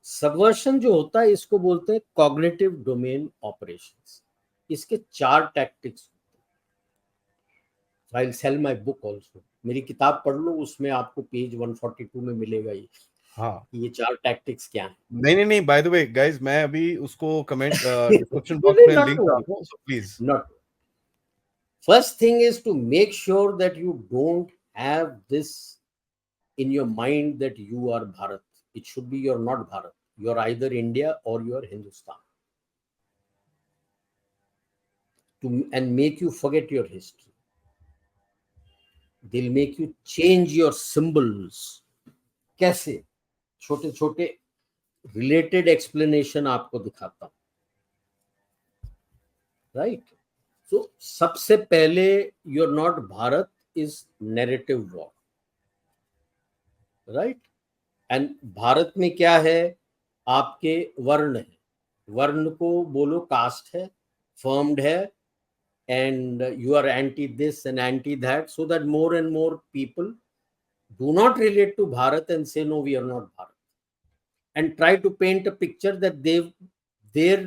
Subversion जो होता है इसको बोलते हैं कॉग्निटिव डोमेन ऑपरेशंस। इसके 4 tactics. I will sell my book also, मेरी किताब पढ़ लो, उसमें आपको पेज 142 में मिलेगा ये 4 टैक्टिक्स क्या है। नहीं, बाय द वे गाइस, मैं अभी उसको कमेंट डिस्क्रिप्शन बॉक्स में लिंक डाल दूं, so please. Not. First thing is to make sure that you don't have this in your mind that you are Bharat. It should be you're not Bharat. You're either India or you're Hindustan. And make you forget your history. They'll make you change your symbols. कैसे? छोटे छोटे related explanation आपको दिखाता हूं, right? So सबसे पहले you're not Bharat is narrative war, right? And Bharat में क्या है, आपके वर्ण है, वर्ण को बोलो कास्ट है, फर्म्ड है, and you are anti this and anti that, so that more and more people do not relate to Bharat and say no we are not Bharat, and try to paint a picture that their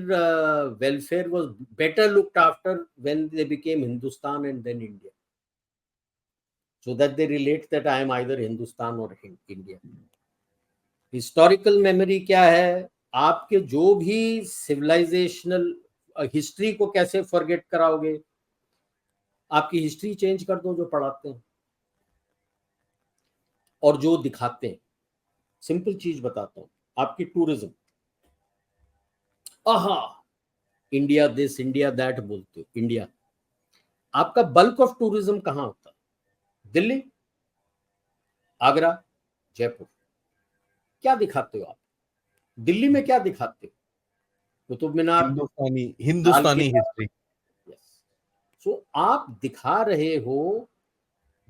welfare was better looked after when they became Hindustan and then India, so that they relate that I am either Hindustan or India. Historical memory क्या है, आपके जो भी civilisational history को कैसे forget कराओगे, आपकी history change कर दो जो पढ़ाते हैं और जो दिखाते हैं। सिंपल चीज बताता हूं, आपकी टूरिज्म, आहा इंडिया दिस इंडिया दैट बोलते हो, इंडिया, आपका बल्क ऑफ टूरिज्म कहां होता है? दिल्ली, आगरा, जयपुर। क्या दिखाते हो आप दिल्ली में? क्या दिखाते हो? कुतुब मीनार, हिंदुस्तानी हिस्ट्री। सो आप दिखा रहे हो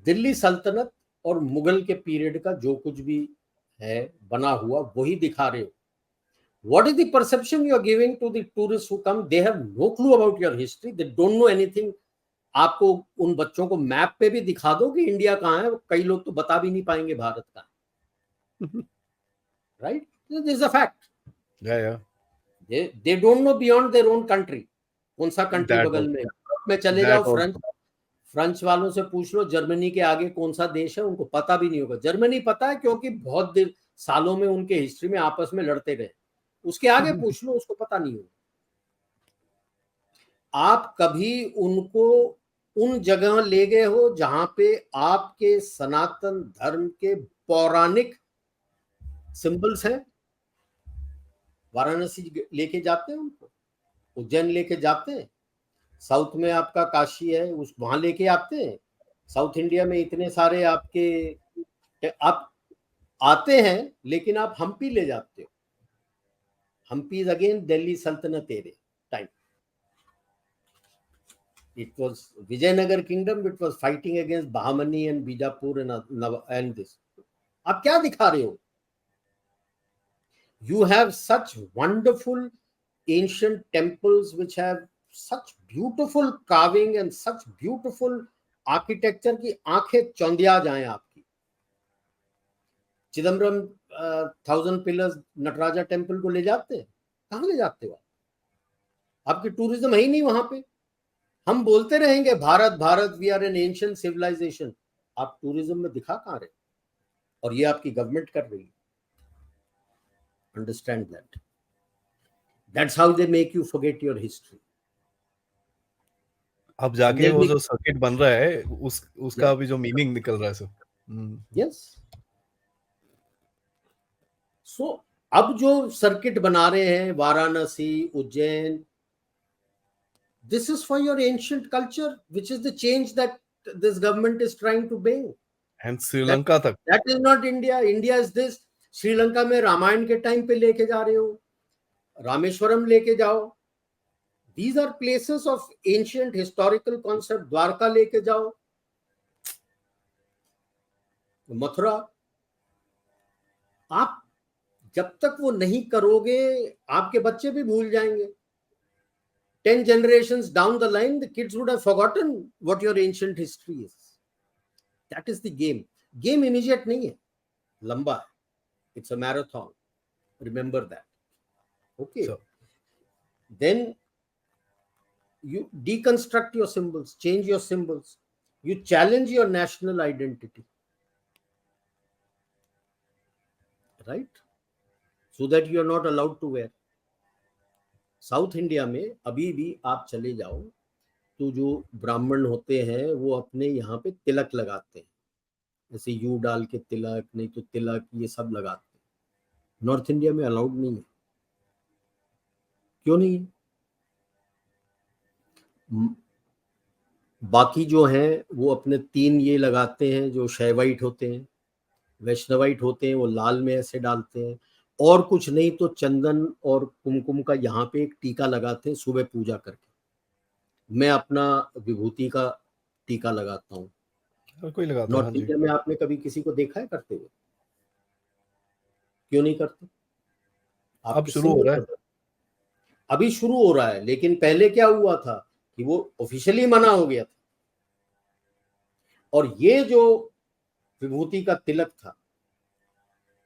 दिल्ली सल्तनत और मुगल के पीरियड का जो कुछ भी है बना हुआ, वही दिखा रहे हो। What is the perception you are giving to the tourists who come? They have no clue about your history. They don't know anything. आपको उन बच्चों को मैप पे भी दिखा दो कि इंडिया कहाँ है, कई लोग तो बता भी नहीं पाएंगे भारत का, right? This is a fact. Yeah. They don't know beyond their own country. कौन सा कंट्री बगल में चले जाओ, फ्रेंच वालों से पूछ लो जर्मनी के आगे कौन सा देश है, उनको पता भी नहीं होगा। जर्मनी पता है क्योंकि बहुत सालों में उनके हिस्ट्री में आपस में लड़ते रहे, उसके आगे पूछ लो, उसको पता नहीं होगा। आप कभी उनको उन जगह ले गए हो जहां पे आपके सनातन धर्म के पौराणिक सिंबल्स हैं? वाराणसी लेके जाते हैं उनको, उज्जैन लेके जाते हैं, साउथ में आपका काशी है उस वहां लेके आते हैं, साउथ इंडिया में इतने सारे आपके आप आते हैं, लेकिन आप हम्पी ले जाते हो। हम्पी इज अगेन दिल्ली सल्तनत area time. It was Vijayanagar kingdom, it was fighting against Bahmani and Bijapur and this. आप क्या दिखा रहे हो? You have such wonderful ancient temples which have such beautiful carving and such beautiful architecture की आंखें चौंधिया जाएं आपकी। चिदम्बरम 1000 पिलर्स नटराजा टेम्पल को ले जाते हैं, कहां ले जाते हो? आपकी टूरिज्म है ही नहीं वहां पे। हम बोलते रहेंगे Bharat Bharat, we are an ancient civilisation, आप टूरिज्म में दिखा कहां रहे? और ये आपकी गवर्नमेंट कर रही है। Understand that. That's how they make you forget your history. अब जाके वो जो सर्किट बन रहा है उसका भी जो मीनिंग निकल रहा है सर। यस। सो अब जो सर्किट बना रहे हैं Varanasi, Ujjain, this is for your ancient culture, which is the change that this government is trying to bring. And Sri Lanka तक, that is not India. India is this. Sri Lanka में रामायण के टाइम पे लेके जा रहे हो, रामेश्वरम लेके जाओ, these are places of ancient historical concept. Dwarka लेके जाओ, मथुरा। आप जब तक वो नहीं करोगे आपके बच्चे भी भूल जाएंगे। 10 generations down the line, the kids would have forgotten what your ancient history is. That is the game. Game immediate नहीं है, लंबा है. It's a marathon. Remember that. Okay. So, Then you deconstruct your symbols, change your symbols. You challenge your national identity, right? So that you are not allowed to wear. South India में अभी भी आप चले जाओ तो जो ब्राह्मण होते हैं वो अपने यहाँ पे तिलक लगाते हैं, जैसे यू डाल के तिलक, नहीं तो तिलक, ये सब लगाते हैं। नॉर्थ इंडिया में अलाउड नहीं है। क्यों नहीं है? बाकी जो हैं वो अपने 3 ये लगाते हैं, जो शैवाइट होते हैं, वैष्णवाइट होते हैं, वो लाल में ऐसे डालते हैं, और कुछ नहीं तो चंदन और कुमकुम का यहाँ पे एक टीका लगाते हैं सुबह पूजा करके। मैं अपना विभूति का टीका लगाता हूँ। हर कोई लगाता है, हाँ नॉर्थ जी। इंडिया में आपने कभी किसी को देखा है करते हुए? क्यों नहीं करते? आप अब किससे शुरू हो नहीं रहा है। करते? अभी शुरू हो रहा है, लेकिन पहले क्या हुआ था कि वो ऑफिशियली मना हो गया था। और ये जो विभूति का तिलक था,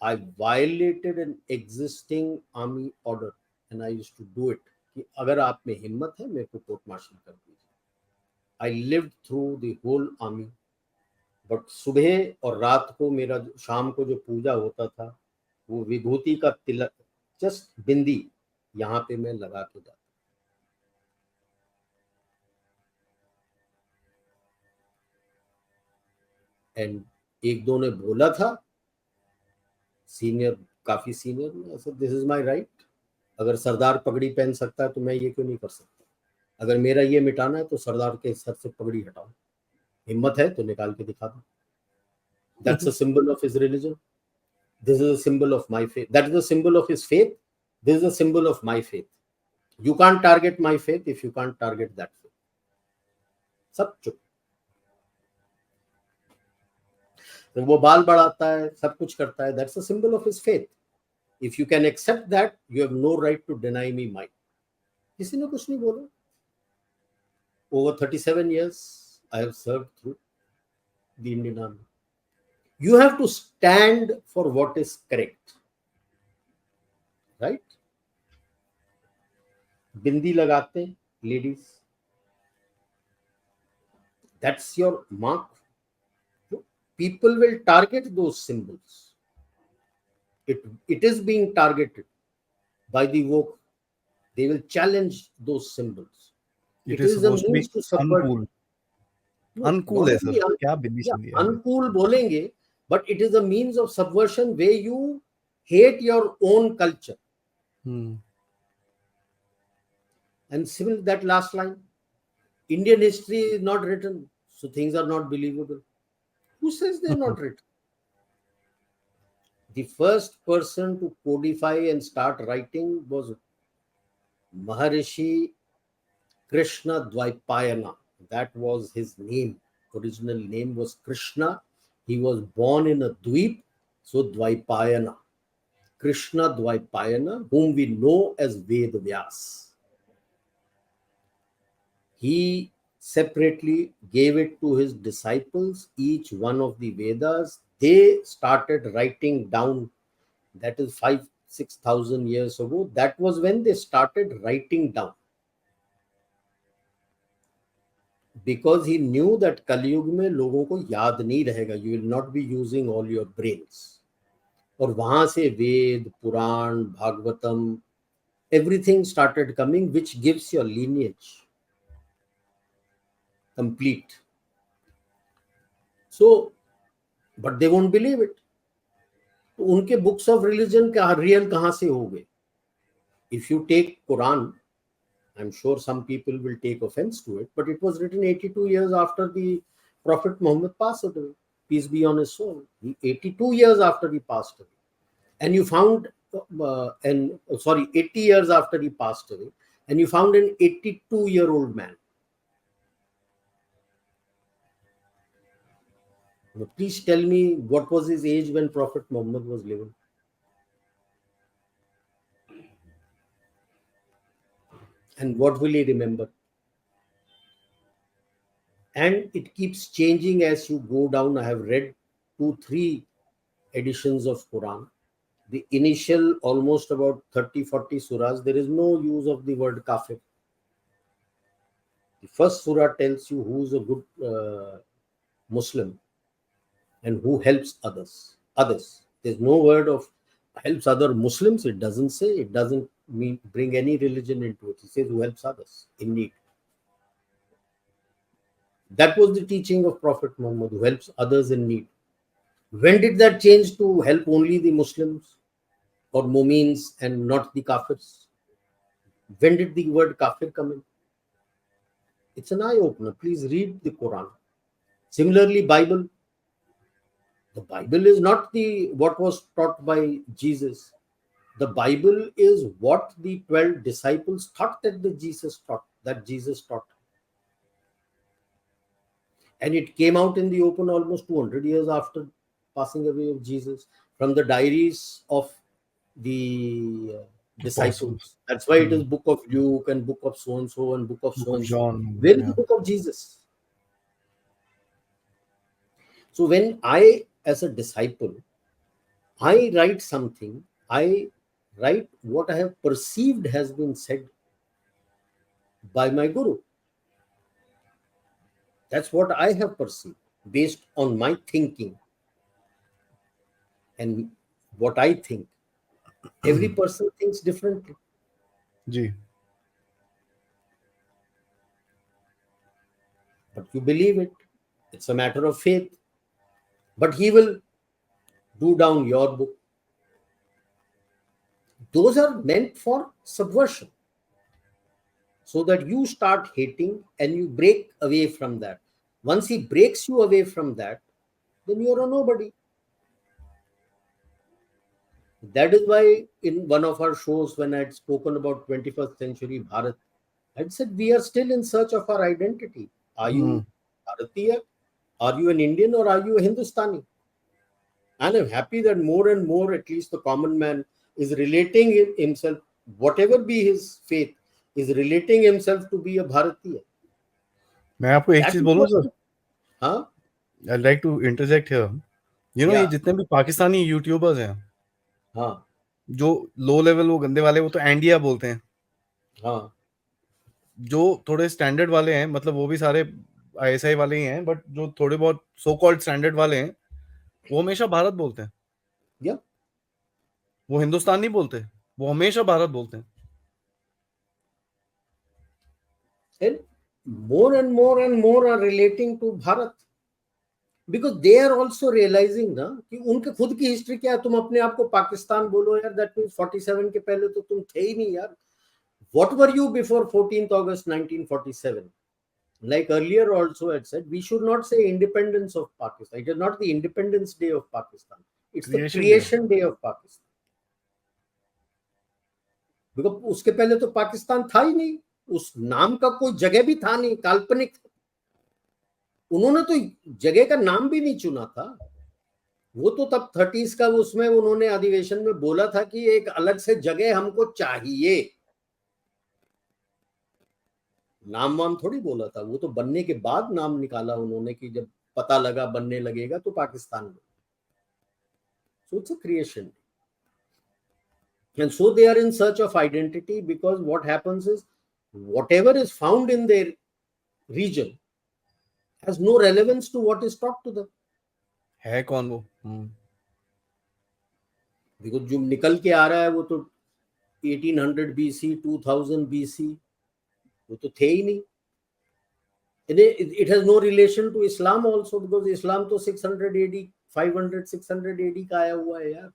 I violated an existing army order and I used to do it कि अगर आप में हिम्मत है मेरे को कोर्ट मार्शल कर दीजिए। I lived through the whole army, but सुबह और रात को मेरा शाम को जो पूजा होता था वो विभूति का तिलक, जस्ट बिंदी यहाँ पे मैं लगा के जाता। एंड एक दो ने बोला था, सीनियर, काफी सीनियर ने, ऐसा दिस इज माय राइट। अगर सरदार पगड़ी पहन सकता है तो मैं ये क्यों नहीं कर सकता? अगर मेरा ये मिटाना है तो सरदार के सर से पगड़ी हटाओ, हिम्मत है तो निकाल के दिखा दो। That's a symbol of his religion, this is a symbol of my faith, that is a symbol of his faith, this is a symbol of my faith. You can't target my faith if you can't target that faith. सब चुप। तो वो बाल बढ़ाता है, सब कुछ करता है, that's a symbol of his faith. If you can accept that, you have no right to deny me mine. किसी ने कुछ नहीं बोला। Over 37 years, I have served through the Indian Army. You have to stand for what is correct, right? बिंदी लगाते हैं ladies, that's your mark. People will target those symbols. It is being targeted by the woke. They will challenge those symbols. It It is is a supposed to be means to subvert. uncool. No, Uncool not है sir, only क्या बिंदी yeah, Shindi है। uncool बोलेंगे, but it is a means of subversion where you hate your own culture. And similar that last line, Indian history is not written, so things are not believable. Who says they're not written? The first person to codify and start writing was Maharishi Krishna Dvaipayana. That was his name. Original name was Krishna. He was born in a Dweep, so Dvaipayana. Krishna Dvaipayana, whom we know as Ved Vyas. He separately gave it to his disciples, each one of the Vedas. They started writing down. That is 5,000-6,000 years ago. That was when they started writing down. Because he knew that Kali Yuga में लोगों को याद नहीं रहेगा. You will not be using all your brains. और वहां से वेद, पुराण, Bhagavatam, everything started coming, which gives your lineage complete. So, but they won't believe it. तो उनके बुक्स ऑफ रिलीजन का रियल कहां से हो गए? If you take Quran, I'm sure some people will take offense to it, but it was written 82 years after the Prophet Muhammad passed away. Peace be on his soul. 82 years after he passed away. And you found, 80 years after he passed away, and you found an 82-year-old man. Now, please tell me what was his age when Prophet Muhammad was living? And what will he remember? And it keeps changing as you go down. I have read 2-3 editions of Quran. the initial almost about 30-40 surahs, there is no use of the word kafir. The first surah tells you who's a good Muslim and who helps others. There's no word of helps other Muslims. It doesn't say. It doesn't mean bring any religion into it. It says who helps others in need. That was the teaching of Prophet Muhammad, who helps others in need. When did that change to help only the Muslims or Mu'mins and not the Kafirs? When did the word Kafir come in? It's an eye-opener. Please read the Quran. Similarly, Bible. The Bible is not what was taught by Jesus. The Bible is what the 12 disciples thought that Jesus taught. And it came out in the open almost 200 years after passing away of Jesus, from the diaries of the disciples. That's why it is book of Luke and book of so-and-so and book of so-and-so. Where is the book of Jesus? So when I, as a disciple, I write something, I write what I have perceived has been said by my Guru. That's what I have perceived based on my thinking and what I think. Every person thinks differently. Ji. But you believe it. It's a matter of faith. But he will do down your book. Those are meant for subversion. So that you start hating and you break away from that. Once he breaks you away from that, then you're a nobody. That is why in one of our shows, when I had spoken about 21st century Bharat, I said we are still in search of our identity. Are you Bharatiya? Are you an Indian or are you a Hindustani? And I'm happy that more and more, at least the common man, is relating himself, whatever be his faith, is relating himself to be a Bharatiya. मैं आपको एक चीज बोलूं sir? हाँ? I'd like to interject here. You know, ये जितने भी Pakistani YouTubers हैं, हाँ, जो लो लेवल वो गंदे वाले, वो तो इंडिया बोलते हैं. हाँ. जो थोड़े स्टैंडर्ड वाले हैं, मतलब वो भी सारे आईएसआई वाले ही हैं, बट जो थोड़े बहुत सो कॉल्ड स्टैंडर्ड वाले हैं, वो हमेशा भारत बोलते हैं. Yeah. वो हिंदुस्तान नहीं बोलते, वो हमेशा भारत बोलते हैं. And more and more are relating to Bharat. Because they are also realizing ना कि उनके खुद की हिस्ट्री क्या है. तुम अपने आप को पाकिस्तान बोलो यार, that means 47 के पहले तो तुम थे ही नहीं यार. What were you before 14th August 1947? Like earlier also I said, we should not say independence of Pakistan. It is not the Independence Day of Pakistan. It's the Creation Day of Pakistan. Because उसके पहले तो पाकिस्तान था ही नहीं. उस नाम का कोई जगह भी था नहीं, काल्पनिक. उन्होंने तो जगह का नाम भी नहीं चुना था. वो तो तब 30s का उसमें उन्होंने अधिवेशन में बोला था कि एक अलग से जगह हमको चाहिए. नाम वाम थोड़ी बोला था. वो तो बनने के बाद नाम निकाला उन्होंने कि जब पता लगा बनने लगेगा तो पाकिस्तान में. So it's a creation. And so they are in search of identity, because what happens is whatever is found in their region has no relevance to what is taught to them. है कौन वो? देखो जो निकल के आ रहा है वो तो 1800 BC, 2000 BC, वो तो थे ही नहीं. It has no relation to Islam also, because Islam तो 600 AD, 500, 600 AD का आया हुआ है यार.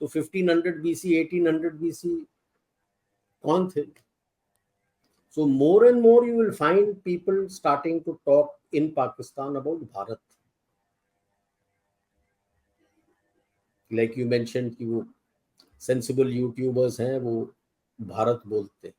तो 1500 BC, 1800 BC कौन थे? So more and more you will find people starting to talk in Pakistan about Bharat. Like you mentioned कि वो sensible YouTubers हैं, वो भारत बोलते हैं.